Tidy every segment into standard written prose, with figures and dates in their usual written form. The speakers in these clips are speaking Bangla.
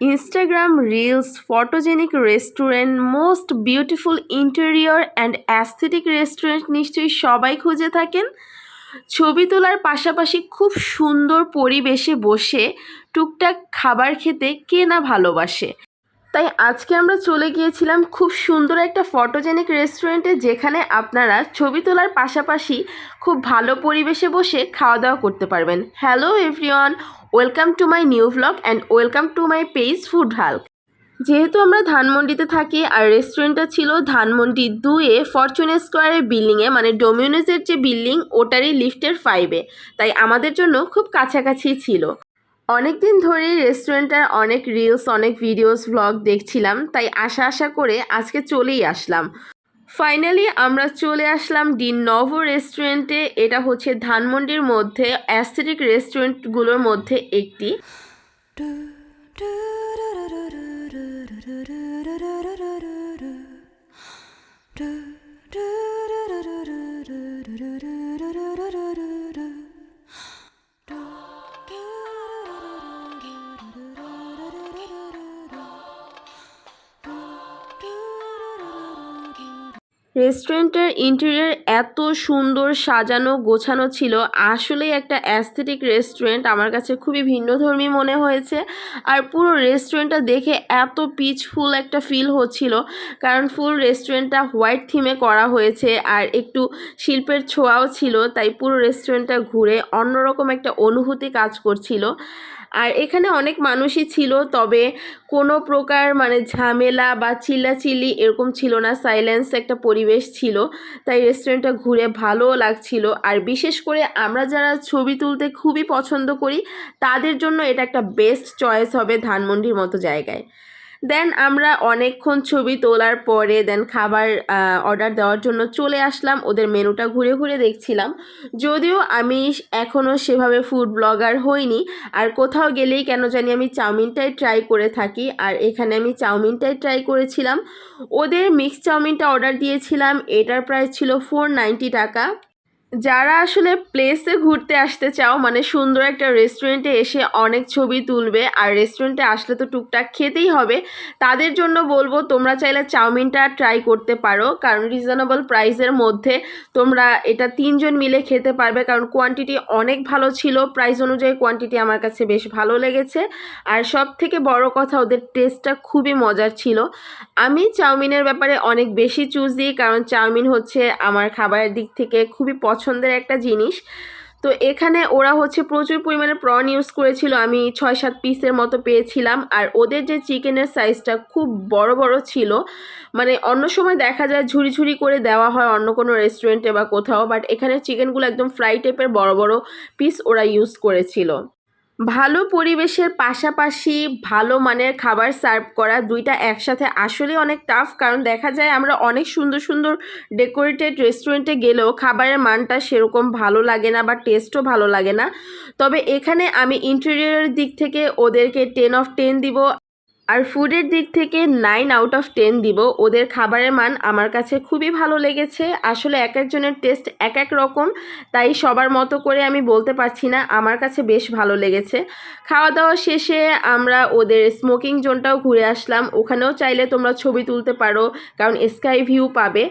Instagram Reels, photogenic restaurant, most beautiful interior and aesthetic restaurant নিশ্চয়ই সবাই খুঁজে থাকেন। ছবি তোলার পাশাপাশি খুব সুন্দর পরিবেশে বসে টুকটাক খাবার খেতে কে না ভালোবাসে। তাই আজকে আমরা চলে গিয়েছিলাম খুব সুন্দর একটা ফটোজেনিক রেস্টুরেন্টে, যেখানে আপনারা ছবি তোলার পাশাপাশি খুব ভালো পরিবেশে বসে খাওয়া দাওয়া করতে পারবেন। Hello everyone, welcome to my new vlog and welcome to my page food Hulk. যেহেতু আমরা ধানমন্ডিতে থাকি আর রেস্টুরেন্টটা ছিল ধানমন্ডি 2-এ ফরচুন স্কোয়ারের বিল্ডিংয়ে, মানে ডোমিনোজের যে বিল্ডিং ওটারই লিফটের 5-এ, তাই আমাদের জন্য খুব কাছাকাছি ছিল। অনেক দিন ধরেই রেস্টুরেন্টটার অনেক রিলস, অনেক ভিডিওস, ভ্লগ দেখছিলাম, তাই আশা করে আজকে চলেই আসলাম। ফাইনালি আমরা চলে আসলাম ডি নভো রেস্টুরেন্টে। এটা হচ্ছে ধানমন্ডির মধ্যে অ্যাস্থেটিক রেস্টুরেন্টগুলোর মধ্যে একটি। রেস্টুরেন্টের ইন্টেরিয়র এত সুন্দর সাজানো গোছানো ছিল, আসলেই একটা অ্যাস্থেটিক রেস্টুরেন্ট। আমার কাছে খুবই ভিন্নধর্মী মনে হয়েছে। আর পুরো রেস্টুরেন্টটা দেখে এত পিচফুল একটা ফিল হচ্ছিল, কারণ ফুল রেস্টুরেন্টটা হোয়াইট থিমে করা হয়েছে আর একটু শিল্পের ছোঁয়াও ছিল, তাই পুরো রেস্টুরেন্টটা ঘুরে অন্যরকম একটা অনুভূতি কাজ করছিল। আর এখানে অনেক মানুষই ছিল, তবে কোনো প্রকার মানে ঝামেলা বা চিল্লাচিল্লি এরকম ছিল না, সাইলেন্স একটা পরিবেশ ছিল, তাই রেস্টুরেন্টটা ঘুরে ভালোও লাগছিল। আর বিশেষ করে আমরা যারা ছবি তুলতে খুবই পছন্দ করি তাদের জন্য এটা একটা বেস্ট চয়েস হবে ধানমন্ডির মতো জায়গায়। দেন আমরা অনেকক্ষণ ছবি তোলার পরে খাবার অর্ডার দেওয়ার জন্য চলে আসলাম। ওদের মেনুটা ঘুরে ঘুরে দেখছিলাম, যদিও আমি এখনও সেভাবে ফুড ব্লগার হইনি, আর কোথাও গেলেই কেন জানি আমি চাউমিনটাই ট্রাই করে থাকি। আর এখানে আমি চাউমিনটাই ট্রাই করেছিলাম। ওদের মিক্স চাউমিনটা অর্ডার দিয়েছিলাম, এটার প্রাইস ছিল 490 টাকা। যারা আসলে প্লেসে ঘুরতে আসতে চাও, মানে সুন্দর একটা রেস্টুরেন্টে এসে অনেক ছবি তুলবে আর রেস্টুরেন্টে আসলে তো টুকটাক খেতেই হবে, তাদের জন্য বলবো তোমরা চাইলে চাউমিনটা ট্রাই করতে পারো, কারণ রিজনেবল প্রাইসের মধ্যে তোমরা এটা 3 জন মিলে খেতে পারবে, কারণ কোয়ান্টিটি অনেক ভালো ছিল। প্রাইস অনুযায়ী কোয়ান্টিটি আমার কাছে বেশ ভালো লেগেছে। আর সব থেকে বড় কথা, ওদের টেস্টটা খুবই মজার ছিল। আমি চাউমিনের ব্যাপারে অনেক বেশি চুজি, কারণ চাউমিন হচ্ছে আমার খাবারের দিক থেকে খুবই পছন্দের একটা জিনিস। তো এখানে ওরা হচ্ছে প্রচুর পরিমাণে প্রন ইউজ করেছিল, আমি 6-7 পিসের মতো পেয়েছিলাম। আর ওদের যে চিকেনের সাইজটা খুব বড় বড় ছিল, মানে অন্য সময় দেখা যায় ঝুড়ি ঝুড়ি করে দেওয়া হয় অন্য কোনো রেস্টুরেন্টে বা কোথাও, বাট এখানে চিকেনগুলো একদম ফ্রাই টাইপের বড় বড় পিস ওরা ইউজ করেছিল। ভালো পরিবেশের পাশাপাশি ভালো মানের খাবার সার্ভ করা, দুইটা একসাথে আসলে অনেক টাফ, কারণ দেখা যায় আমরা অনেক সুন্দর সুন্দর ডেকোরেটেড রেস্টুরেন্টে গেলেও খাবারের মানটা সেরকম ভালো লাগে না বা টেস্টও ভালো লাগে না। তবে এখানে আমি ইন্টেরিয়রের দিক থেকে ওদেরকে 10 অফ 10 দিব, আর ফুডের দিক থেকে 9 আউট অফ 10 দিব। ওদের খাবারের মান আমার কাছে খুবই ভালো লেগেছে। আসলে এক একজনের টেস্ট এক এক রকম, তাই সবার মতো করে আমি বলতে পারছি না, আমার কাছে বেশ ভালো লেগেছে। খাওয়া দাওয়া শেষে আমরা ওদের স্মোকিং জোনটাও ঘুরে আসলাম, ওখানেও চাইলে তোমরা ছবি তুলতে পারো, কারণ স্কাই ভিউ পাবে।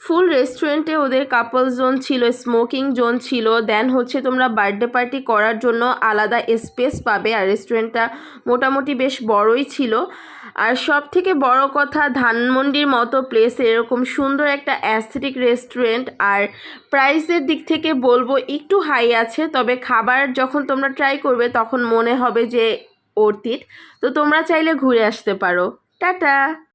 ফুল রেস্টুরেন্টে ওদের কাপল জোন ছিল, স্মোকিং জোন ছিল, দেন হচ্ছে তোমরা বার্থডে পার্টি করার জন্য আলাদা স্পেস পাবে। আর রেস্টুরেন্টটা মোটামুটি বেশ বড়ই ছিল। আর সব থেকে বড় কথা, ধানমন্ডির মতো প্লেসে এরকম সুন্দর একটা অ্যাস্থেটিক রেস্টুরেন্ট, আর প্রাইসের দিক থেকে বলবো একটু হাই আছে, তবে খাবার যখন তোমরা ট্রাই করবে তখন মনে হবে যে অর্থ ইট। তো তোমরা চাইলে ঘুরে আসতে পারো। টাটা।